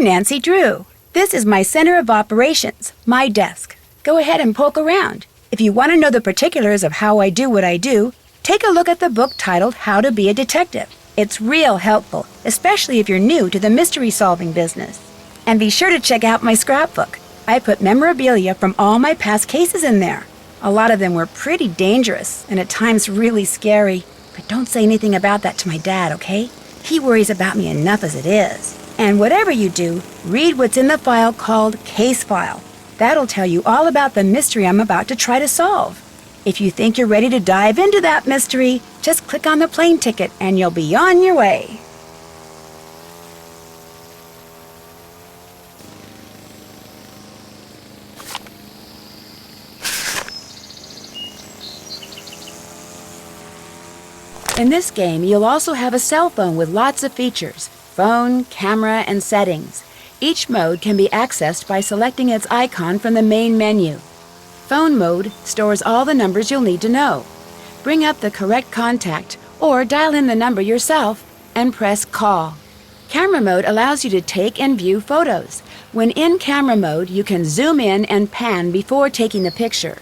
I'm Nancy Drew. This is my center of operations, my desk. Go ahead and poke around. If you want to know the particulars of how I do what I do, take a look at the book titled How to Be a Detective. It's real helpful, especially if you're new to the mystery-solving business. And be sure to check out my scrapbook. I put memorabilia from all my past cases in there. A lot of them were pretty dangerous and at times really scary. But don't say anything about that to my dad, okay? He worries about me enough as it is. And whatever you do, read what's in the file called Case File. That'll tell you all about the mystery I'm about to try to solve. If you think you're ready to dive into that mystery, just click on the plane ticket and you'll be on your way. In this game, you'll also have a cell phone with lots of features: phone, camera, and settings. Each mode can be accessed by selecting its icon from the main menu. Phone mode stores all the numbers you'll need to know. Bring up the correct contact or dial in the number yourself and press call. Camera mode allows you to take and view photos. When in camera mode, you can zoom in and pan before taking the picture.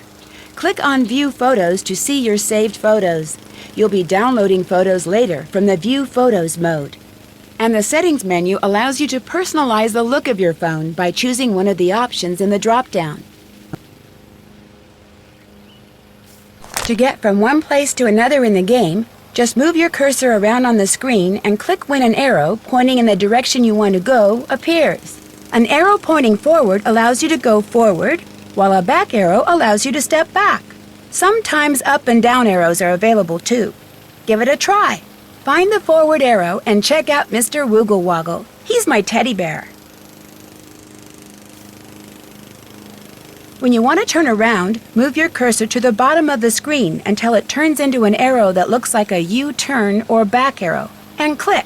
Click on View Photos to see your saved photos. You'll be downloading photos later from the View Photos mode. And the Settings menu allows you to personalize the look of your phone by choosing one of the options in the drop-down. To get from one place to another in the game, just move your cursor around on the screen and click when an arrow pointing in the direction you want to go appears. An arrow pointing forward allows you to go forward, while a back arrow allows you to step back. Sometimes up and down arrows are available too. Give it a try. Find the forward arrow and check out Mr. Woogle Woggle. He's my teddy bear. When you want to turn around, move your cursor to the bottom of the screen until it turns into an arrow that looks like a U-turn or back arrow, and click.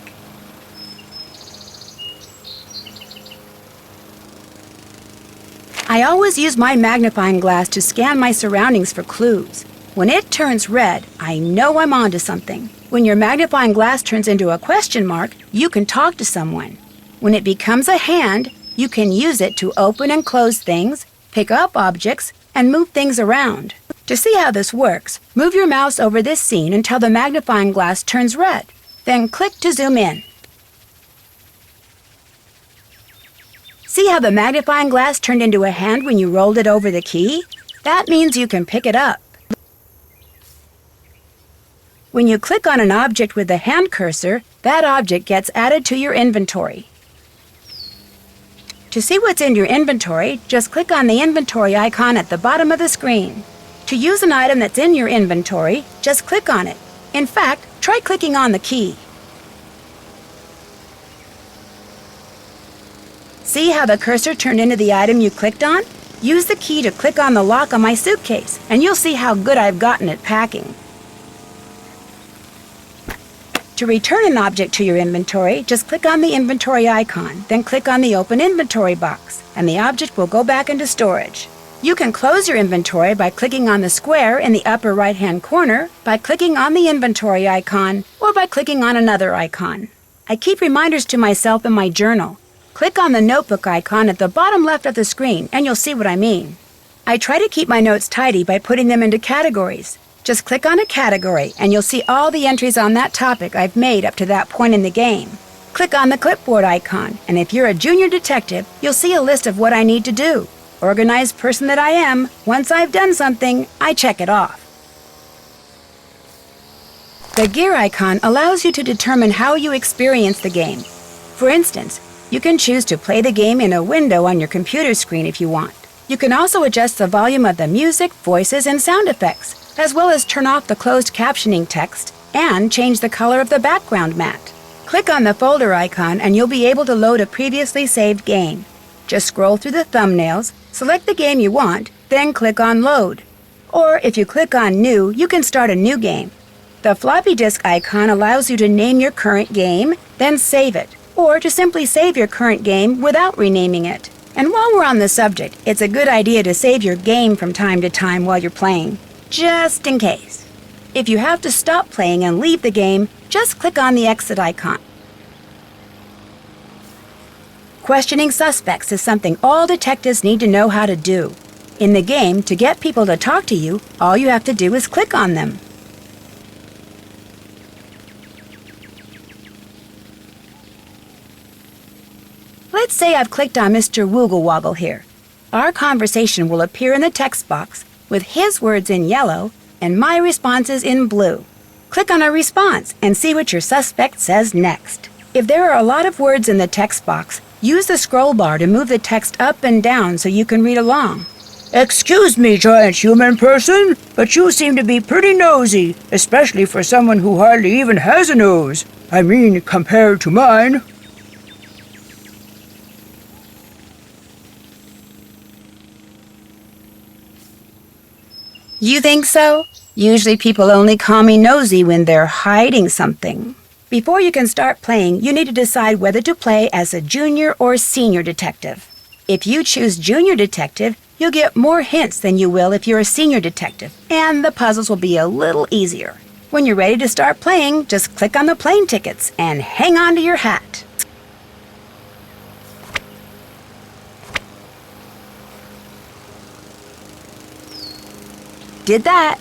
I always use my magnifying glass to scan my surroundings for clues. When it turns red, I know I'm onto something. When your magnifying glass turns into a question mark, you can talk to someone. When it becomes a hand, you can use it to open and close things, pick up objects, and move things around. To see how this works, move your mouse over this scene until the magnifying glass turns red. Then click to zoom in. See how the magnifying glass turned into a hand when you rolled it over the key? That means you can pick it up. When you click on an object with the hand cursor, that object gets added to your inventory. To see what's in your inventory, just click on the inventory icon at the bottom of the screen. To use an item that's in your inventory, just click on it. In fact, try clicking on the key. See how the cursor turned into the item you clicked on? Use the key to click on the lock on my suitcase, and you'll see how good I've gotten at packing. To return an object to your inventory, just click on the inventory icon, then click on the Open Inventory box, and the object will go back into storage. You can close your inventory by clicking on the square in the upper right-hand corner, by clicking on the inventory icon, or by clicking on another icon. I keep reminders to myself in my journal. Click on the notebook icon at the bottom left of the screen, and you'll see what I mean. I try to keep my notes tidy by putting them into categories. Just click on a category, and you'll see all the entries on that topic I've made up to that point in the game. Click on the clipboard icon, and if you're a junior detective, you'll see a list of what I need to do. Organized person that I am, once I've done something, I check it off. The gear icon allows you to determine how you experience the game. For instance, you can choose to play the game in a window on your computer screen if you want. You can also adjust the volume of the music, voices, and sound effects, as well as turn off the closed captioning text and change the color of the background mat. Click on the folder icon and you'll be able to load a previously saved game. Just scroll through the thumbnails, select the game you want, then click on Load. Or if you click on New, you can start a new game. The floppy disk icon allows you to name your current game, then save it, or to simply save your current game without renaming it. And while we're on the subject, it's a good idea to save your game from time to time while you're playing, just in case. If you have to stop playing and leave the game, just click on the exit icon. Questioning suspects is something all detectives need to know how to do. In the game, to get people to talk to you, all you have to do is click on them. Let's say I've clicked on Mr. Woogle Woggle here. Our conversation will appear in the text box with his words in yellow and my responses in blue. Click on a response and see what your suspect says next. If there are a lot of words in the text box, use the scroll bar to move the text up and down so you can read along. Excuse me, giant human person, but you seem to be pretty nosy, especially for someone who hardly even has a nose. I mean, compared to mine. You think so? Usually people only call me nosy when they're hiding something. Before you can start playing, you need to decide whether to play as a junior or senior detective. If you choose junior detective, you'll get more hints than you will if you're a senior detective, and the puzzles will be a little easier. When you're ready to start playing, just click on the plane tickets and hang on to your hat. Did that.